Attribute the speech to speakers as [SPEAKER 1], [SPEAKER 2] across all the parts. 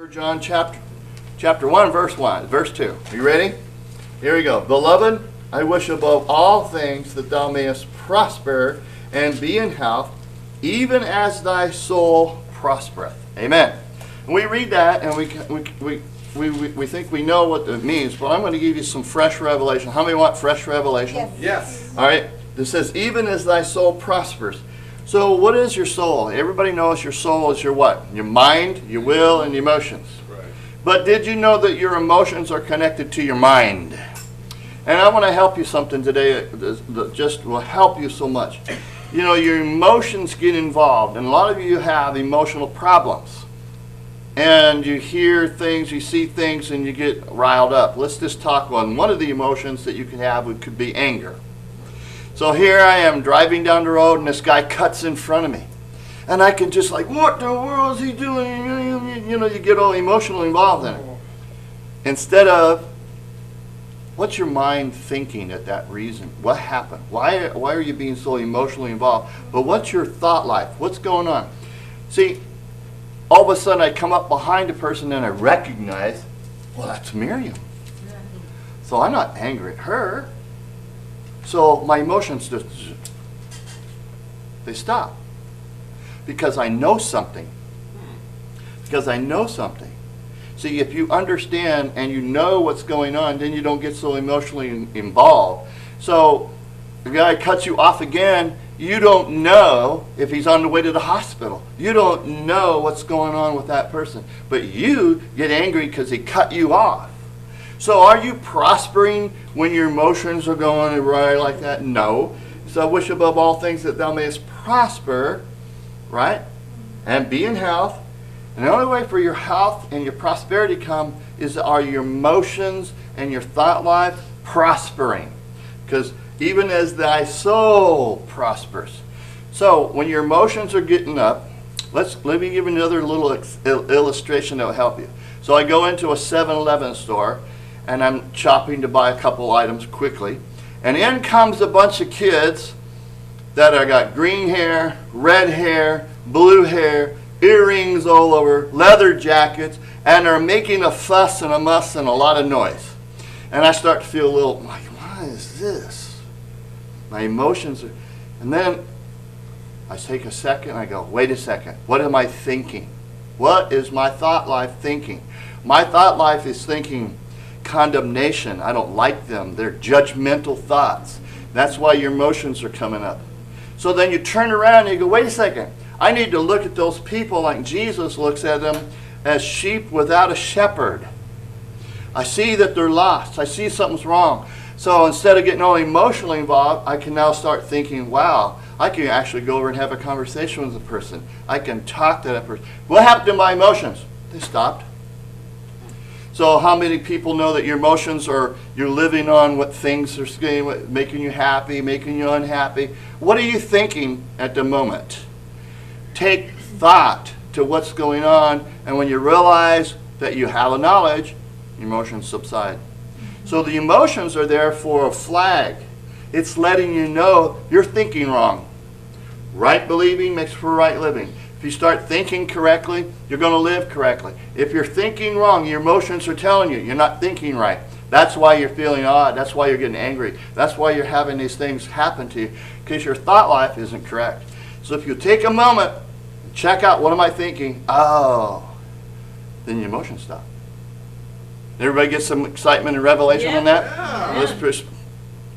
[SPEAKER 1] John chapter 1, verse 2. Are you ready? Here we go. Beloved, I wish above all things that thou mayest prosper and be in health, even as thy soul prospereth. Amen. And we read that and we think we know what it means, but I'm going to give you some fresh revelation. How many want fresh revelation?
[SPEAKER 2] Yes.
[SPEAKER 1] Yes. All right. This says, even as thy soul prospers. So what is your soul? Everybody knows your soul is your what? Your mind, your will, and your emotions.
[SPEAKER 3] Right.
[SPEAKER 1] But did you know that your emotions are connected to your mind? And I want to help you something today that just will help you so much. You know, your emotions get involved, and a lot of you have emotional problems. And you hear things, you see things, and you get riled up. Let's just talk on one of the emotions that you can have. It could be anger. So here I am driving down the road and this guy cuts in front of me. And I can just like, what the world is he doing? You know, you get all emotionally involved in it. Instead of, what's your mind thinking at that reason? What happened? Why are you being so emotionally involved? But what's your thought life? What's going on? See, all of a sudden I come up behind a person and I recognize, well, that's Miriam. So I'm not angry at her. So my emotions just, they stop. Because I know something. Because I know something. See, if you understand and you know what's going on, then you don't get so emotionally involved. So the guy cuts you off again, you don't know if he's on the way to the hospital. You don't know what's going on with that person. But you get angry because he cut you off. So are you prospering when your emotions are going right like that? No. So I wish above all things that thou mayest prosper, right? And be in health. And the only way for your health and your prosperity to come is are your emotions and your thought life prospering. Because even as thy soul prospers. So when your emotions are getting up, let me give you another little illustration that will help you. So I go into a 7-Eleven store and I'm shopping to buy a couple items quickly. And in comes a bunch of kids that have got green hair, red hair, blue hair, earrings all over, leather jackets, and are making a fuss and a muss and a lot of noise. And I start to feel a little, like, what is this? My emotions are, and then I take a second and I go, wait a second, what am I thinking? What is my thought life thinking? My thought life is thinking condemnation. I don't like them. They're judgmental thoughts. That's why your emotions are coming up. So then you turn around and you go, wait a second. I need to look at those people like Jesus looks at them as sheep without a shepherd. I see that they're lost. I see something's wrong. So instead of getting all emotionally involved, I can now start thinking, wow, I can actually go over and have a conversation with the person. I can talk to that person. What happened to my emotions? They stopped. So how many people know that your emotions are, you're living on what things are making you happy, making you unhappy? What are you thinking at the moment? Take thought to what's going on, and when you realize that you have a knowledge, your emotions subside. So the emotions are there for a flag. It's letting you know you're thinking wrong. Right believing makes for right living. If you start thinking correctly, you're going to live correctly. If you're thinking wrong, your emotions are telling you you're not thinking right. That's why you're feeling odd. That's why you're getting angry. That's why you're having these things happen to you, because your thought life isn't correct. So if you take a moment, check out, what am I thinking? Oh, then your emotions stop. Everybody get some excitement and revelation on that? Yeah. Let's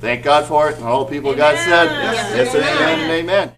[SPEAKER 1] thank God for it. And all the people of God said, yes and amen and amen.